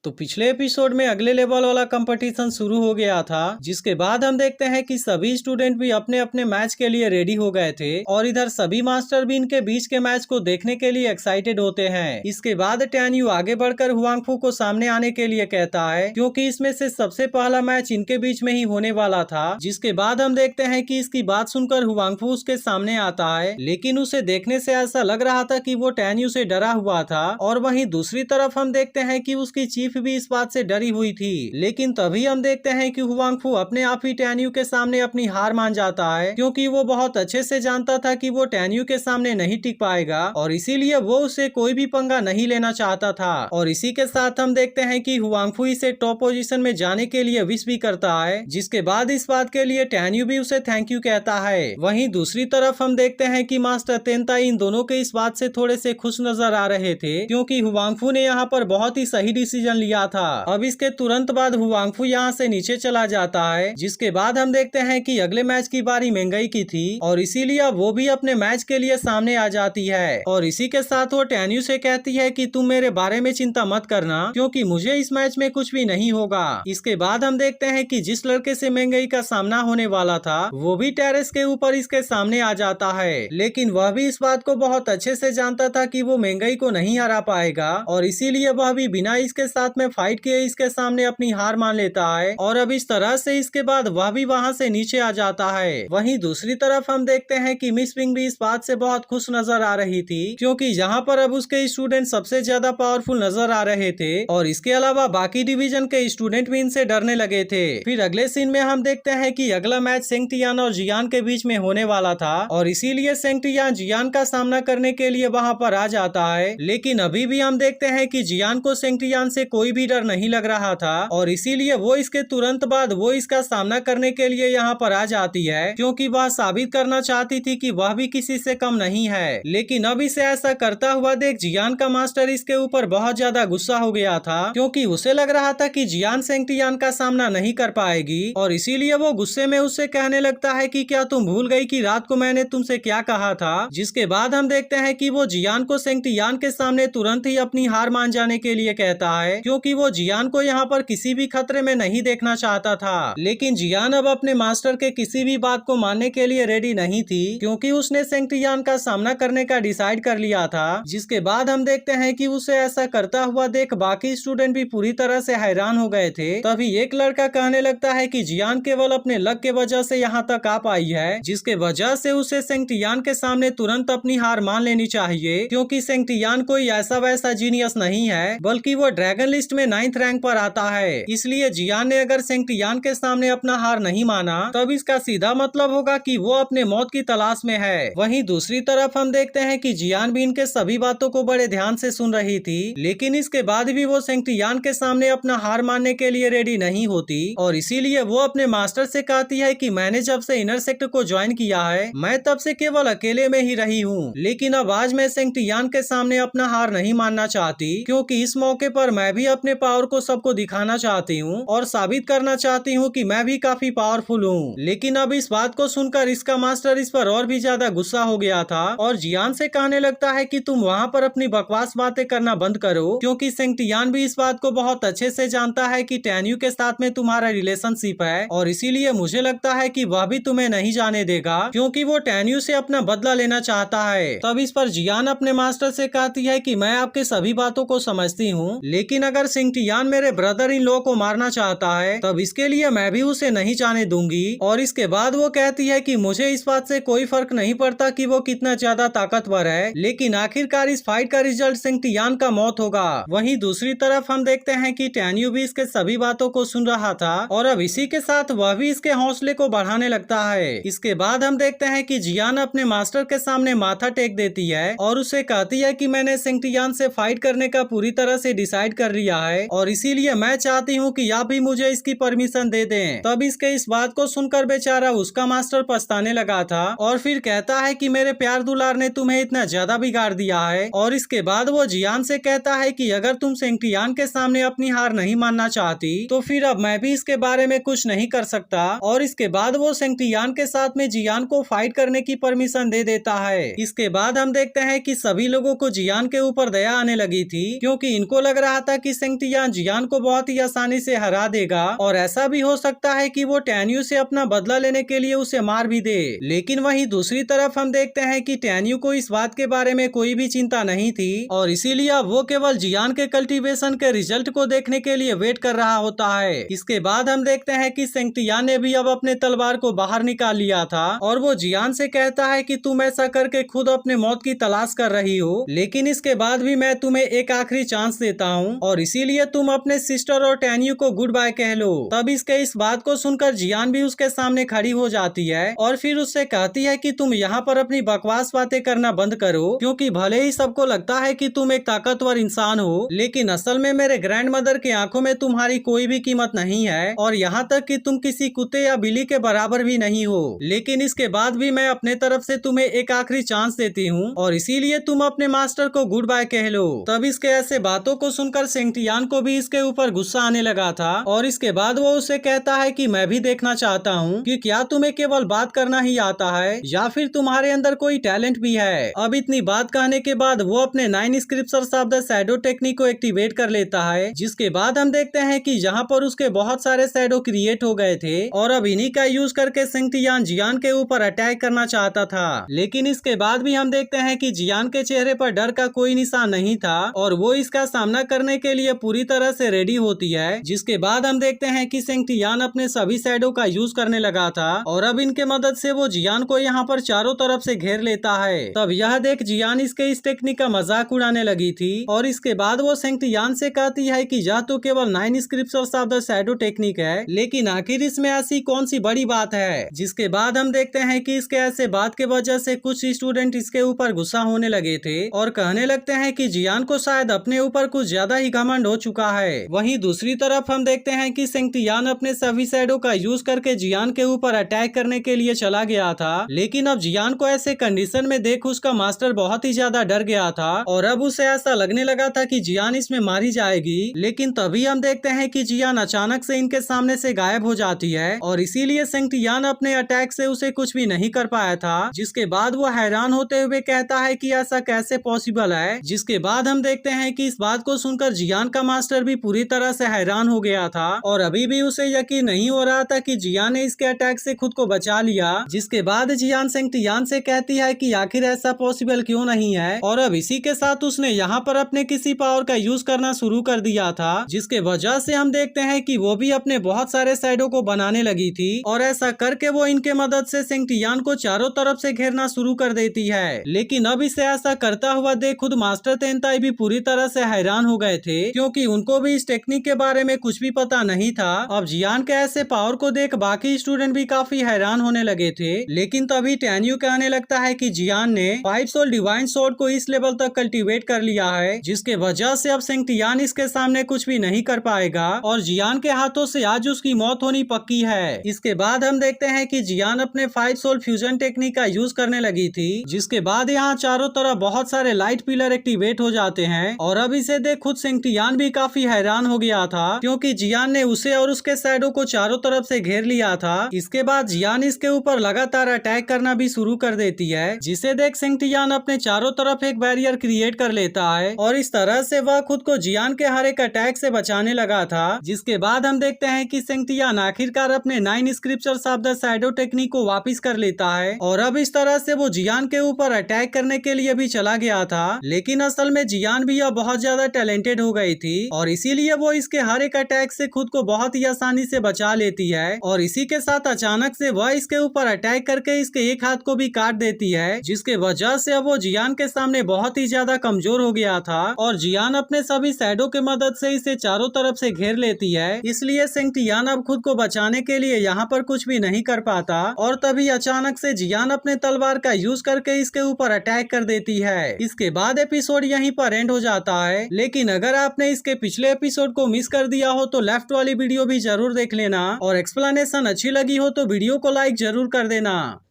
तो पिछले एपिसोड में अगले लेवल वाला कंपटीशन शुरू हो गया था, जिसके बाद हम देखते हैं कि सभी स्टूडेंट भी अपने अपने मैच के लिए रेडी हो गए थे और इधर सभी मास्टर भी इनके बीच के मैच को देखने के लिए एक्साइटेड होते हैं। इसके बाद टैन्यू आगे बढ़कर हुआंगफू को सामने आने के लिए कहता है, क्योंकि इसमें से सबसे पहला मैच इनके बीच में ही होने वाला था। जिसके बाद हम देखते हैं कि इसकी बात सुनकर हुआंगफू उसके सामने आता है, लेकिन उसे देखने से ऐसा लग रहा था कि वो टैन्यू से डरा हुआ था। और वहीं दूसरी तरफ हम देखते हैं कि उसकी चीफ भी इस बात से डरी हुई थी। लेकिन तभी हम देखते हैं कि हुआंगफू अपने आप ही टैन्यू के सामने अपनी हार मान जाता है, क्योंकि वो बहुत अच्छे से जानता था कि वो टैन्यू के सामने नहीं टिक पाएगा और इसीलिए वो उसे कोई भी पंगा नहीं लेना चाहता था। और इसी के साथ हम देखते हैं कि हुआंगफू इसे टॉप पोजीशन में जाने के लिए विश भी करता है, जिसके बाद इस बात के लिए टैन्यू भी उसे थैंक यू कहता है। वहीं दूसरी तरफ हम देखते हैं कि मास्टर तेनताई इन दोनों के इस बात से थोड़े से खुश नजर आ रहे थे, क्योंकि हुआंगफू ने यहाँ पर बहुत ही सही डिसीजन लिया था। अब इसके तुरंत बाद हुआंगफू यहाँ से नीचे चला जाता है, जिसके बाद हम देखते हैं कि अगले मैच की बारी मेंगई की थी और इसीलिए अब वो भी अपने मैच के लिए सामने आ जाती है। और इसी के साथ वो टैन्यू से कहती है कि तुम मेरे बारे में चिंता मत करना, क्योंकि मुझे इस मैच में कुछ भी नहीं होगा। इसके बाद हम देखते हैं कि जिस लड़के से मेंगई का सामना होने वाला था वो भी टेरेस के ऊपर इसके सामने आ जाता है, लेकिन वह भी इस बात को बहुत अच्छे से जानता था कि वो मेंगई को नहीं हरा पाएगा और इसीलिए वह भी बिना इसके साथ में फाइट किए इसके सामने अपनी हार मान लेता है। और अब इस तरह से इसके बाद वह भी वहां से नीचे आ जाता है। वहीं दूसरी तरफ हम देखते हैं कि मिस पिंग भी इस बात से बहुत खुश नजर आ रही थी, क्योंकि यहाँ पर अब उसके स्टूडेंट सबसे ज्यादा पावरफुल नजर आ रहे थे और इसके अलावा बाकी डिवीजन के स्टूडेंट भी इनसे डरने लगे थे। फिर अगले सीन में हम देखते हैं कि अगला मैच सेंगटियान और जियान के बीच में होने वाला था और इसीलिए सेंगटियान जियान का सामना करने के लिए वहाँ पर आ जाता है। लेकिन अभी भी हम देखते हैं कि जियान को सेंगटियान से कोई भी डर नहीं लग रहा था और इसीलिए वो इसके तुरंत बाद वो इसका सामना करने के लिए यहाँ पर आ जाती है, क्योंकि वह साबित करना चाहती थी कि वह भी किसी से कम नहीं है। लेकिन अब इसे ऐसा करता हुआ देख जियान का मास्टर इसके ऊपर बहुत ज्यादा गुस्सा हो गया था, क्योंकि उसे लग रहा था कि जियान सेंगटियान का सामना नहीं कर पाएगी और इसीलिए वो गुस्से में उससे कहने लगता है कि क्या तुम भूल गई कि रात को मैंने तुमसे क्या कहा था। जिसके बाद हम देखते हैं कि वो जियान को सेंगटियान के सामने तुरंत ही अपनी हार मान जाने के लिए कहता है, क्योंकि वो जियान को यहाँ पर किसी भी खतरे में नहीं देखना चाहता था। लेकिन जियान अब अपने मास्टर के किसी भी बात को मानने के लिए रेडी नहीं थी, क्योंकि उसने सेंगटियान का सामना करने का डिसाइड कर लिया था। जिसके बाद हम देखते हैं कि उसे ऐसा करता हुआ देख बाकी स्टूडेंट भी पूरी तरह से हैरान हो गए थे। तभी एक लड़का कहने लगता है कि जियान केवल अपने लक के वजह से यहाँ तक आ पाई है, जिसके वजह से उसे सेंगटियान के सामने तुरंत अपनी हार मान लेनी चाहिए, क्योंकि सेंगटियान कोई ऐसा वैसा जीनियस नहीं है, बल्कि वो ड्रैगन लिस्ट में 9th रैंक पर आता है। इसलिए जियान ने अगर सेंगटियान के सामने अपना हार नहीं माना तब इसका सीधा मतलब होगा कि वो अपने मौत की तलाश में है। वहीं दूसरी तरफ हम देखते हैं कि जियान भी इनके सभी बातों को बड़े ध्यान से सुन रही थी, लेकिन इसके बाद भी वो सेंगटियान के सामने अपना हार मानने के लिए रेडी नहीं होती और इसीलिए वो अपने मास्टर से कहती है कि मैंने जब से इनर सेक्टर को ज्वाइन किया है मैं तब से केवल अकेले में ही रही हूँ, लेकिन अब आज मैं सेंगटियान के सामने अपना हार नहीं मानना चाहती, क्योंकि इस मौके पर मैं भी अपने पावर को सबको दिखाना चाहती हूँ और साबित करना चाहती हूँ कि मैं भी काफी पावरफुल हूँ। लेकिन अब इस बात को सुनकर इसका मास्टर इस पर और भी ज्यादा गुस्सा हो गया था और जियान से कहने लगता है कि तुम वहाँ पर अपनी बकवास बातें करना बंद करो, क्योंकि सेंगटियान भी इस बात को बहुत अच्छे से जानता है कि टैन्यू के साथ में तुम्हारा रिलेशनशिप है और इसीलिए मुझे लगता है कि वह भी तुम्हें नहीं जाने देगा, क्योंकि वो टैन्यू से अपना बदला लेना चाहता है। तब इस पर जियान अपने मास्टर से कहती है कि मैं आपके सभी बातों को समझती हूँ, लेकिन अगर सेंगटियान मेरे ब्रदर इन लॉ को मारना चाहता है तब इसके लिए मैं भी उसे नहीं जाने दूंगी। और इसके बाद वो कहती है कि मुझे इस बात से कोई फर्क नहीं पड़ता कि वो कितना ज्यादा ताकतवर है, लेकिन आखिरकार इस फाइट का रिजल्ट सेंगटियान का मौत होगा। वहीं दूसरी तरफ हम देखते हैं कि टैन्यू भी इसके सभी बातों को सुन रहा था और अब इसी के साथ वह भी इसके हौसले को बढ़ाने लगता है। इसके बाद हम देखते हैं कि जियान अपने मास्टर के सामने माथा टेक देती है और उसे कहती है कि मैंने सेंगटियान से फाइट करने का पूरी तरह से डिसाइड कर लिया है और इसीलिए मैं चाहती हूँ कि आप भी मुझे इसकी परमिशन दे दें। तब इसके इस बात को सुनकर बेचारा उसका मास्टर पछताने लगा था और फिर कहता है कि मेरे प्यार दुलार ने तुम्हें इतना ज्यादा बिगाड़ दिया है। और इसके बाद वो जियान से कहता है कि अगर तुम सेंगटियान के सामने अपनी हार नहीं मानना चाहती तो फिर अब मैं भी इसके बारे में कुछ नहीं कर सकता। और इसके बाद वो सेंगटियान के साथ में जियान को फाइट करने की परमिशन दे देता है। इसके बाद हम देखते हैं कि सभी लोगों को जियान के ऊपर दया आने लगी थी, क्योंकि इनको लग रहा था कि कि सेंगटियान जियान को बहुत ही आसानी से हरा देगा और ऐसा भी हो सकता है कि वो टैन्यू से अपना बदला लेने के लिए उसे मार भी दे। लेकिन वहीं दूसरी तरफ हम देखते हैं कि टैन्यू को इस बात के बारे में कोई भी चिंता नहीं थी और इसीलिए अब वो केवल जियान के कल्टीवेशन के रिजल्ट को देखने के लिए वेट कर रहा होता है। इसके बाद हम देखते हैं कि सेंगटियान ने भी अब अपने तलवार को बाहर निकाल लिया था और वो जियान से कहता है कि तुम ऐसा करके खुद अपने मौत की तलाश कर रही हो, लेकिन इसके बाद भी मैं तुम्हें एक आखिरी चांस देता हूँ और इसीलिए तुम अपने सिस्टर और टैन्यू को गुड बाय कह लो। तब इसके इस बात को सुनकर जियान भी उसके सामने खड़ी हो जाती है और फिर उससे कहती है कि तुम यहाँ पर अपनी बकवास बातें करना बंद करो, क्योंकि भले ही सबको लगता है कि तुम एक ताकतवर इंसान हो, लेकिन असल में मेरे ग्रैंड मदर की आंखों में तुम्हारी कोई भी कीमत नहीं है और यहाँ तक कि तुम किसी कुत्ते या बिल्ली के बराबर भी नहीं हो। लेकिन इसके बाद भी मैं अपने तरफ से तुम्हें एक आखिरी चांस देती हूँ और इसीलिए तुम अपने मास्टर को गुड बाय कह लो। तब इसके ऐसे बातों को सुनकर सेंगटियान को भी इसके ऊपर गुस्सा आने लगा था और इसके बाद वो उसे कहता है कि मैं भी देखना चाहता हूँ कि क्या तुम्हें केवल बात करना ही आता है या फिर तुम्हारे अंदर कोई टैलेंट भी है। अब इतनी बात कहने के बाद वो अपने 9 scriptures of the shadow technique को एक्टिवेट कर लेता है, जिसके बाद हम देखते हैं कि यहाँ पर उसके बहुत सारे शैडो क्रिएट हो गए थे और अब इन्हीं का यूज करके सेंगटियान जियान के ऊपर अटैक करना चाहता था। लेकिन इसके बाद भी हम देखते हैं कि जियान के चेहरे पर डर का कोई निशान नहीं था और वो इसका सामना करने के लिए पूरी तरह से रेडी होती है। जिसके बाद हम देखते हैं कि सेंगटियान अपने सभी शैडो का यूज करने लगा था और अब इनके मदद से वो जियान को यहाँ पर चारों तरफ से घेर लेता है। तब यह देख जियान इसके इस टेक्निक का मजाक उड़ाने लगी थी और इसके बाद वो सेंगटियान से कहती है कि यह तो केवल 9 scriptures of the shadow technique है, लेकिन आखिर इसमें ऐसी कौन सी बड़ी बात है। जिसके बाद हम देखते हैं कि इसके ऐसे बात के वजह से कुछ स्टूडेंट इसके ऊपर गुस्सा होने लगे थे और कहने लगते हैं कि जियान को शायद अपने ऊपर कुछ ज्यादा ही घमंड हो चुका है। वहीं दूसरी तरफ हम देखते हैं कि सेंगटियान अपने सभी शैडो का यूज करके जियान के ऊपर अटैक करने के लिए चला गया था, लेकिन अब जियान को ऐसे कंडीशन में देख उसका मास्टर बहुत ही ज्यादा डर गया था और अब उसे ऐसा लगने लगा था कि जियान इसमें मारी जाएगी। लेकिन तभी हम देखते हैं कि जियान अचानक से इनके सामने से गायब हो जाती है और इसीलिए सेंगटियान अपने अटैक से उसे कुछ भी नहीं कर पाया था। जिसके बाद वो हैरान होते हुए कहता है कि ऐसा कैसे पॉसिबल है। जिसके बाद हम देखते हैं कि इस बात को सुनकर जियान का मास्टर भी पूरी तरह से हैरान हो गया था और अभी भी उसे यकीन नहीं हो रहा था कि जियान ने इसके अटैक से खुद को बचा लिया। जिसके बाद जियान सेंगटियान से कहती है कि आखिर ऐसा पॉसिबल क्यों नहीं है और अब इसी के साथ उसने यहाँ पर अपने किसी पावर का यूज करना शुरू कर दिया था, जिसके वजह से हम देखते हैं कि वो भी अपने बहुत सारे शैडो को बनाने लगी थी और ऐसा करके वो इनके मदद से सेंगटियान को चारों तरफ से घेरना शुरू कर देती है। लेकिन अब इसे ऐसा करता हुआ देख खुद मास्टर तेनताई भी पूरी तरह से हैरान हो गए थे, क्योंकि उनको भी इस टेक्निक के बारे में कुछ भी पता नहीं था। अब जियान के ऐसे पावर को देख बाकी स्टूडेंट भी काफी हैरान होने लगे थे। लेकिन तभी टैन्यू कहने लगता है कि जियान ने 5 सोल डिवाइन स्वॉर्ड को इस लेवल तक कल्टीवेट कर लिया है, जिसके वजह से अब सेंगटियान इसके सामने कुछ भी नहीं कर पाएगा और जियान के हाथों से आज उसकी मौत होनी पक्की है। इसके बाद हम देखते हैं कि जियान अपने 5 सोल फ्यूजन टेक्निक का यूज करने लगी थी, जिसके बाद यहाँ चारों तरफ बहुत सारे लाइट पिलर एक्टिवेट हो जाते हैं और अब इसे देख खुद सेंगटियान भी काफी हैरान हो गया था, क्योंकि जियान ने उसे और उसके शैडो को चारों तरफ से घेर लिया था। इसके बाद जियान इसके ऊपर लगातार अटैक करना भी शुरू कर देती है, जिसे देख सेंगटियान अपने चारों तरफ एक बैरियर क्रिएट कर लेता है और इस तरह से वह खुद को जियान के हर एक अटैक से बचाने लगा था। जिसके बाद हम देखते हैं कि सेंगटियान आखिरकार अपने 9 scriptures of the shadow technique को वापस कर लेता है और अब इस तरह से वो जियान के ऊपर अटैक करने के लिए भी चला गया था। लेकिन असल में जियान भी अब बहुत ज्यादा टैलेंटेड हो गई थी और इसीलिए वो इसके हर एक अटैक से खुद को बहुत ही आसानी से बचा लेती है और इसी के साथ अचानक से वह इसके ऊपर अटैक करके इसके एक हाथ को भी काट देती है, जिसके वजह से अब वो जियान के सामने बहुत ही ज्यादा कमजोर हो गया था और जियान अपने सभी शैडो के मदद से इसे चारों तरफ से घेर लेती है। इसलिए सेंगटियान अब खुद को बचाने के लिए यहाँ पर कुछ भी नहीं कर पाता और तभी अचानक से जियान अपने तलवार का यूज करके इसके ऊपर अटैक कर देती है। इसके बाद एपिसोड यहीं पर एंड हो जाता है। लेकिन अगर आपने इसके पिछले एपिसोड को मिस कर दिया हो तो लेफ्ट वाली वीडियो भी जरूर देख लेना और एक्सप्लेनेशन अच्छी लगी हो तो वीडियो को लाइक जरूर कर देना।